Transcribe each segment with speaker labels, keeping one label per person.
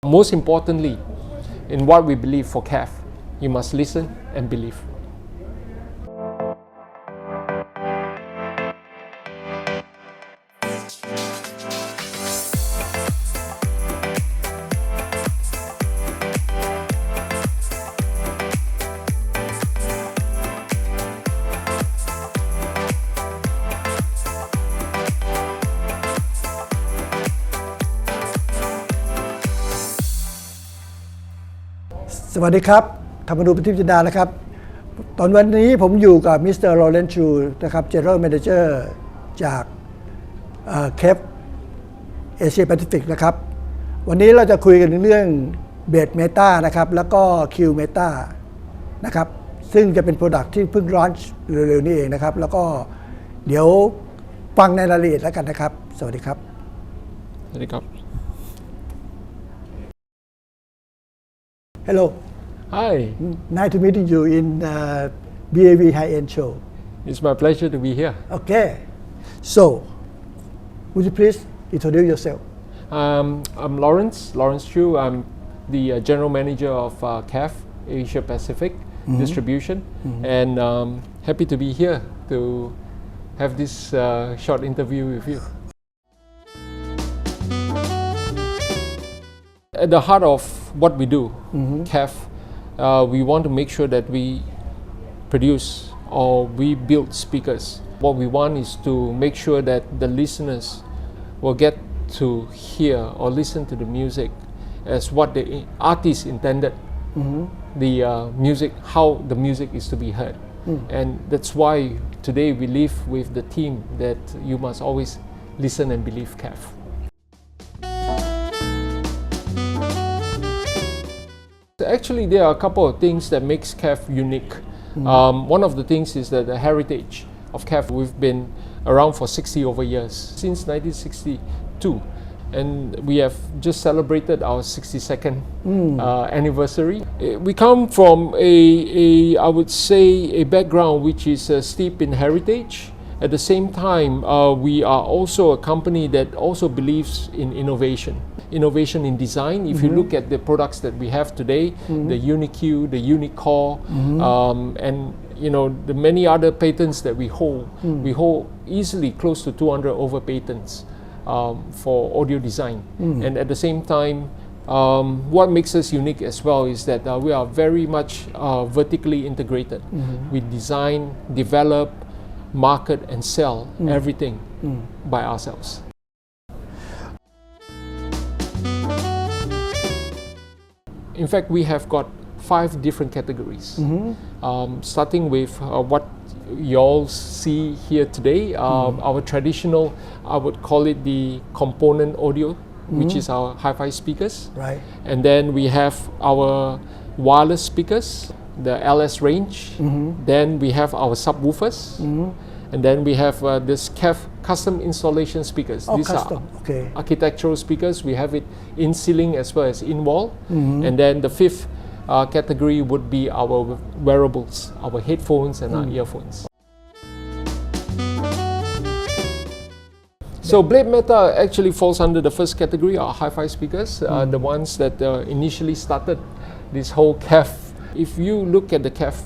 Speaker 1: Most importantly, in what we believe for Kef, you must listen and believe.
Speaker 2: สวัสดีครับธรรมนูญ ปฏิปจินดานะครับตอนวันนี้ผมอยู่กับมิสเตอร์โรเลนชูนะครับ General Manager จากKef Asia Pacific นะครับวันนี้เราจะคุยกันเรื่อง Vgadz Meta นะครับแล้วก็ Q Meta นะครับซึ่งจะเป็น Product ที่เพิ่งลอนช์เร็วๆนี้เองนะครับแล้วก็เดี๋ยวฟังในรายละเอียดแล้วกันนะครับสวัสดีครับ
Speaker 1: สวัสดีครับ
Speaker 2: Hello.
Speaker 1: Hi.
Speaker 2: Nice to meeting you in BAV High-End Show.
Speaker 1: It's my pleasure to be here.
Speaker 2: Okay. So, would you please introduce yourself?
Speaker 1: I'm Lawrence Chu. I'm the General Manager of Kef Asia Pacific Distribution, and happy to be here to have this short interview with you. At the heart of what we do, Kef, we want to make sure that we produce or we build speakers. What we want is to make sure that the listeners will get to hear or listen to the music as what the artist intended, the music, how the music is to be heard. And that's why today we live with the theme that you must always listen and believe Kef. Actually, there are a couple of things that makes Kef unique. One of the things is that the heritage of Kef. We've been around for 60 over years, since 1962, and we have just celebrated our 62nd anniversary. We come from I would say, a background which is steep in heritage. At the same time, we are also a company that also believes in innovation in design. If you look at the products that we have today, the Uni-Q, the Uni-Core, and the many other patents that we hold easily close to 200 over patents for audio design. And at the same time, what makes us unique as well is that we are very much vertically integrated. We design, develop, market and sell everything by ourselves. In fact, we have got 5 different categories, starting with what you all see here today, our traditional, I would call it the component audio, which is our hi-fi speakers.
Speaker 2: Right.
Speaker 1: And then we have our wireless speakers, the LS range. Then we have our subwoofers. And then we have this Kef custom installation speakers.
Speaker 2: Oh,
Speaker 1: These
Speaker 2: custom. Okay.
Speaker 1: are architectural speakers. We have it in ceiling as well as in wall. And then the 5th category would be our wearables, our headphones and our earphones. So Vgadz Meta actually falls under the first category, our hi-fi speakers, the ones that initially started this whole Kef. If you look at the Kef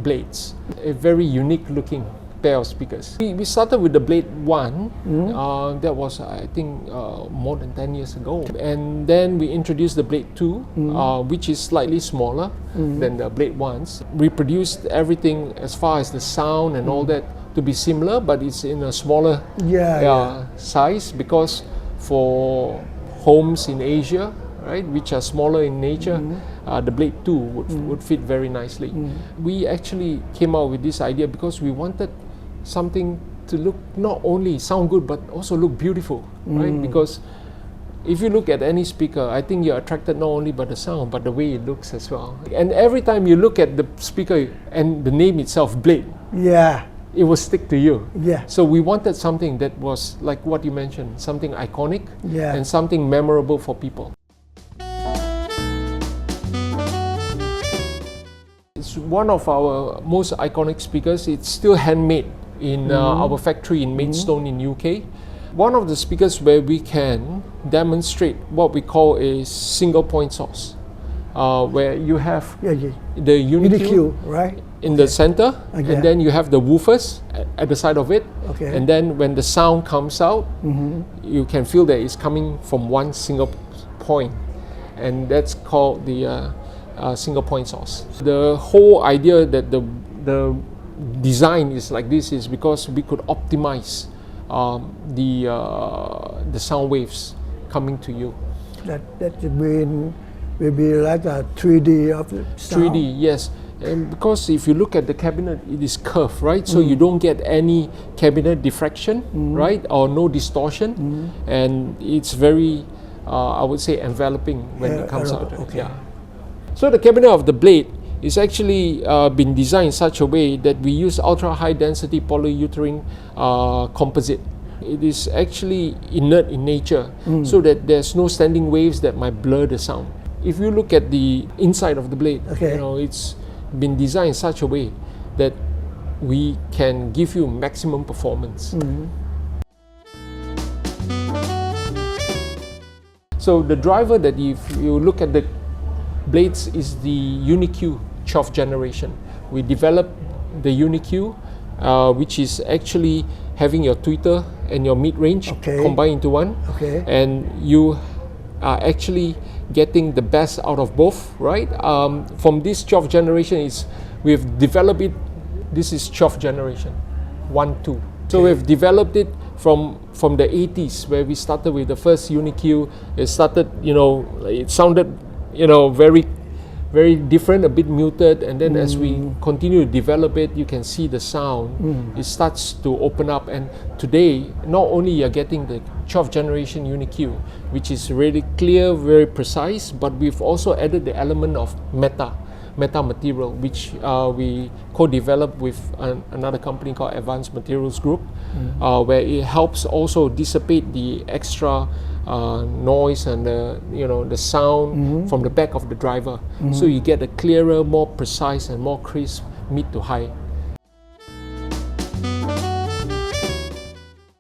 Speaker 1: blades, a very unique looking pair of speakers. We started with the Blade 1, that was I think more than 10 years ago. And then we introduced the Blade 2, which is slightly smaller than the Blade 1s. We produced everything as far as the sound and all that to be similar, but it's in a smaller size, because for homes in Asia, right, which are smaller in nature, the Blade 2 would fit very nicely. We actually came out with this idea because we wanted something to look, not only sound good, but also look beautiful, right? Because if you look at any speaker, I think you're attracted not only by the sound, but the way it looks as well. And every time you look at the speaker and the name itself, Blade, it will stick to you. So we wanted something that was like what you mentioned, something iconic and something memorable for people. It's one of our most iconic speakers. It's still handmade in our factory in Maidstone in UK. one of the speakers where we can demonstrate what we call a single point source, where you have the Uni-Q
Speaker 2: right?
Speaker 1: in the center, and then you have the woofers at the side of it, and then when the sound comes out, you can feel that it's coming from one single point, and that's called the single point source. The whole idea that the design is like this is because we could optimize the sound waves coming to you.
Speaker 2: That will be like a 3D of the sound.
Speaker 1: 3D, yes. And because if you look at the cabinet, it is curved, right? So you don't get any cabinet diffraction, right? Or no distortion. And it's very, I would say, enveloping when it comes out. Yeah. So the cabinet of the blade is actually been designed in such a way that we use ultra high density polyurethane composite. It is actually inert in nature, so that there's no standing waves that might blur the sound. If you look at the inside of the blade, it's been designed in such a way that we can give you maximum performance. So the driver that if you look at the blades is the Uni-Q 12th generation. We developed the Uni-Q, which is actually having your tweeter and your mid-range combined into one, and you are actually getting the best out of both, right? From this 12th generation, we've developed it. This is 12th generation, 1, 2. So we've developed it from the 80s, where we started with the first Uni-Q. It started, it sounded, very, very different, a bit muted, and then as we continue to develop it, you can see the sound. It starts to open up, and today, not only you're getting the 12th generation Uni-Q, which is really clear, very precise, but we've also added the element of meta material, which we co-developed with another company called Advanced Materials Group, where it helps also dissipate the extra noise and the sound from the back of the driver, so you get a clearer, more precise and more crisp mid to high.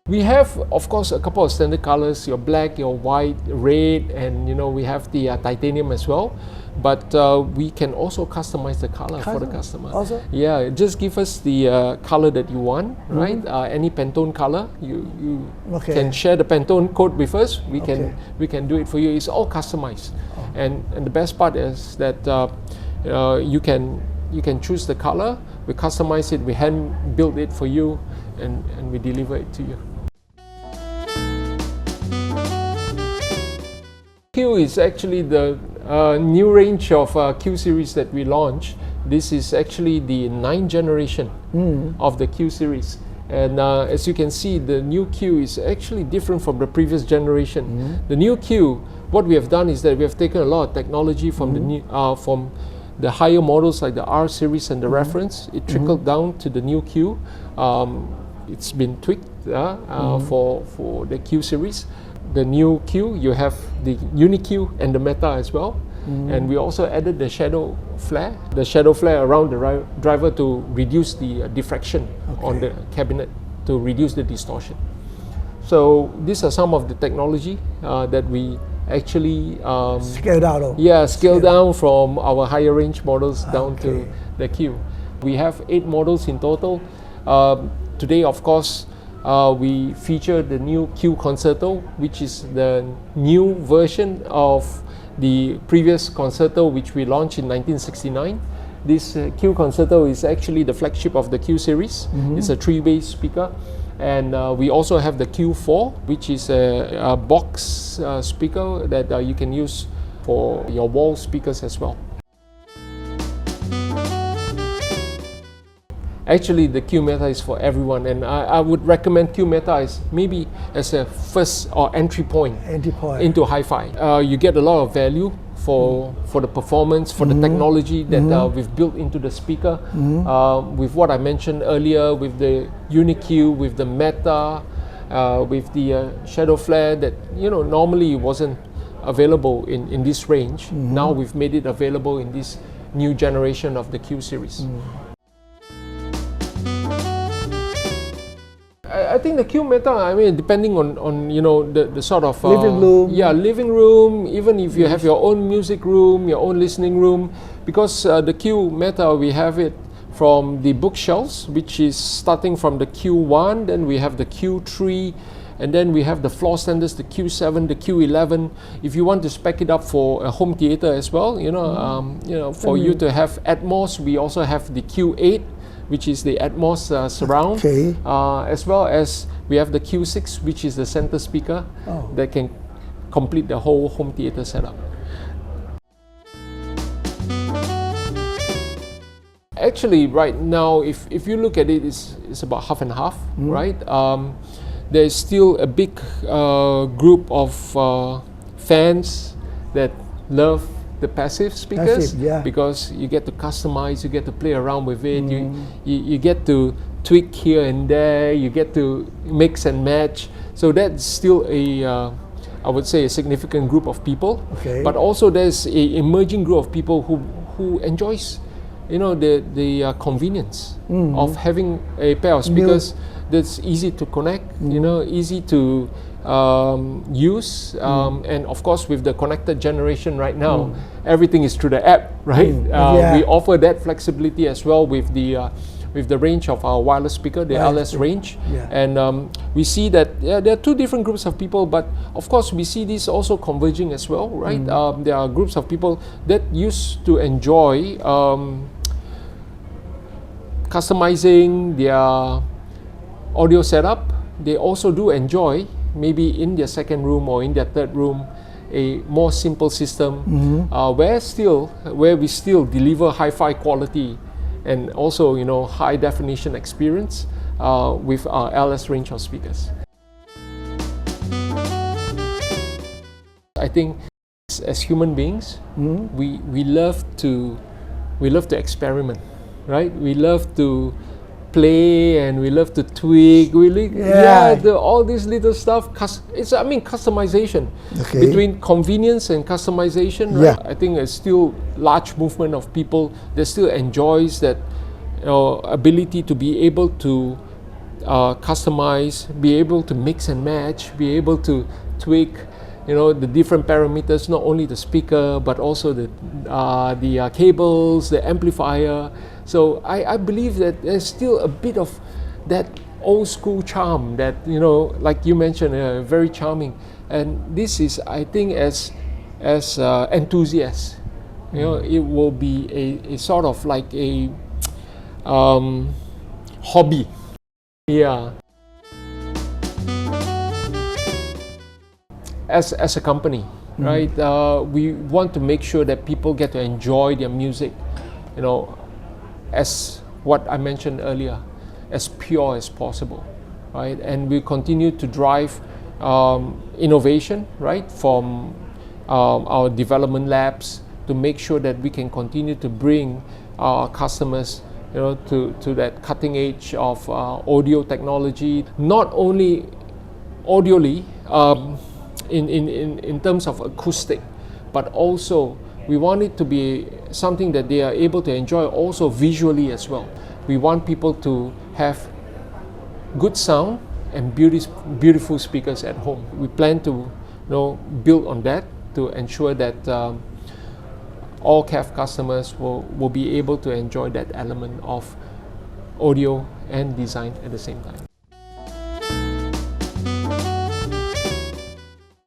Speaker 1: We have, of course, a couple of standard colors: your black, your white, red, and we have the titanium as well. But we can also customize the color for the customer.
Speaker 2: Also?
Speaker 1: Yeah, just give us the color that you want, right? Any Pantone color, you can share the Pantone code with us. We can do it for you. It's all customized, and the best part is that you can choose the color. We customize it. We hand build it for you, and we deliver it to you. Q is actually the new range of Q series that we launched. This is actually the 9th generation of the Q series, and as you can see, the new Q is actually different from the previous generation. The new Q, what we have done is that we have taken a lot of technology from the new, from the higher models like the R series and the reference. It trickled down to the new Q. It's been tweaked for the Q series. The new Q, you have the Uni-Q and the Meta as well, and we also added the shadow flare around the driver to reduce the diffraction on the cabinet, to reduce the distortion. So these are some of the technology that we actually
Speaker 2: scale down.
Speaker 1: Scale down from our higher range models down to the Q. We have 8 models in total. Today, of course, we feature the new Q Concerto, which is the new version of the previous Concerto, which we launched in 1969. This Q Concerto is actually the flagship of the Q series. It's a 3-bass speaker. And we also have the Q4, which is a box speaker that you can use for your wall speakers as well. Actually, the Q Meta is for everyone, and I would recommend Q Meta as maybe as a first or entry point into hi-fi. You get a lot of value for the performance, for the technology that we've built into the speaker. With what I mentioned earlier, with the Uni-Q, with the Meta, with the shadow flare that normally wasn't available in this range. Now we've made it available in this new generation of the Q series. I think the Q Meta, I mean, depending on you know the sort of
Speaker 2: living room.
Speaker 1: Yeah, living room. Even if you have your own music room, your own listening room, because the Q Meta we have it from the bookshelves, which is starting from the Q1, then we have the Q3, and then we have the floor standards, the Q7, the Q11. If you want to spec it up for a home theater as well, you know, for you to have Atmos, we also have the Q8, which is the Atmos surround, as well as we have the Q6, which is the center speaker that can complete the whole home theater setup. Actually, right now, if you look at it, it's about half and half, right? There's still a big group of fans that love the passive speakers because you get to customize, you get to play around with it, you get to tweak here and there, you get to mix and match. So that's still I would say a significant group of people. But also there's a emerging group of people who enjoys, you know, the convenience of having a pair of speakers that's easy to connect, you know, easy to use, and of course with the connected generation right now, everything is through the app, right? We offer that flexibility as well with the range of our wireless speaker, the LS range, and we see that there are two different groups of people, but of course we see this also converging as well, right? There are groups of people that used to enjoy customizing their audio setup. They also do enjoy, maybe in their second room or in their third room, a more simple system where we still deliver hi-fi quality and also, you know, high definition experience with our LS range of speakers. I think as human beings, we love to experiment, right? We love to play and we love to tweak. All this little stuff. It's customization between convenience and customization. Right? I think there's still large movement of people that still enjoys that ability to be able to customize, be able to mix and match, be able to tweak, you know, the different parameters, not only the speaker but also the cables, the amplifier. So I believe that there's still a bit of that old school charm that, you know, like you mentioned, very charming. And this is, I think, as enthusiasts, you know, it will be a sort of like a hobby. Yeah. As a company, right? We want to make sure that people get to enjoy their music, you know, as what I mentioned earlier, as pure as possible, right? And we continue to drive innovation, right, from our development labs to make sure that we can continue to bring our customers, you know, to that cutting edge of audio technology, not only audially in terms of acoustic, but also we want it to be something that they are able to enjoy also visually as well. We want people to have good sound and beautiful speakers at home. We plan to, you know, build on that to ensure that all Kef customers will be able to enjoy that element of audio and design at the same time.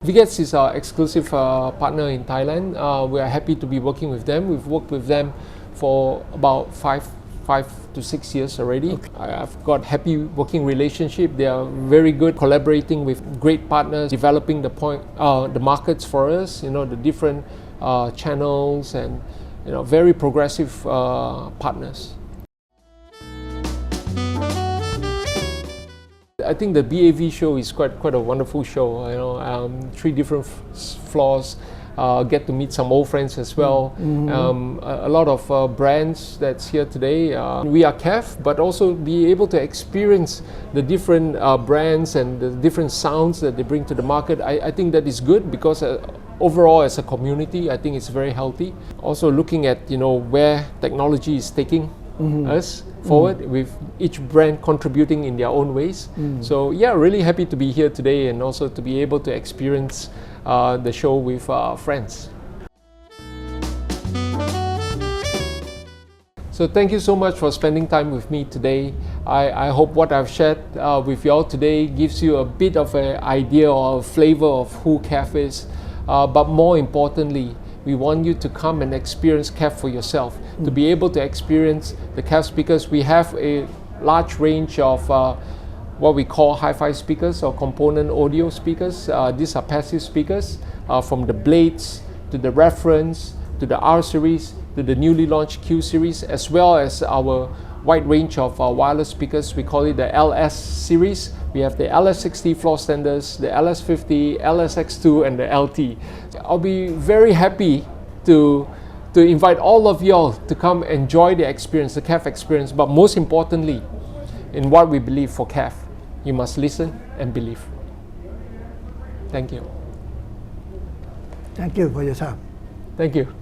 Speaker 1: Vgadz is our exclusive partner in Thailand. We are happy to be working with them. We've worked with them for about five to 6 years already. I've got happy working relationship. They are very good collaborating with great partners, developing the markets for us, you know, the different channels, and, you know, very progressive partners. I think the BAV show is quite a wonderful show. You know, 3 different floors. Get to meet some old friends as well. A lot of brands that's here today. We are Kef, but also be able to experience the different brands and the different sounds that they bring to the market. I think that is good because overall as a community, I think it's very healthy. Also looking at, you know, where technology is taking us forward with each brand contributing in their own ways. So yeah, really happy to be here today and also to be able to experience the show with friends. So thank you so much for spending time with me today. I hope what I've shared with you all today gives you a bit of an idea or a flavor of who Kef is. But more importantly, we want you to come and experience Kef for yourself, to be able to experience the Kef speakers. We have a large range of what we call hi-fi speakers or component audio speakers. These are passive speakers from the Blades to the Reference to the R series to the newly launched Q series, as well as our wide range of wireless speakers. We call it the LS series. We have the LS60 floor standards, the LS50, LSX2 and the LT. I'll be very happy to invite all of y'all to come enjoy the experience, the Kef experience, but most importantly, in what we believe for Kef, you must listen and believe. Thank you.
Speaker 2: Thank you for your time.
Speaker 1: Thank you.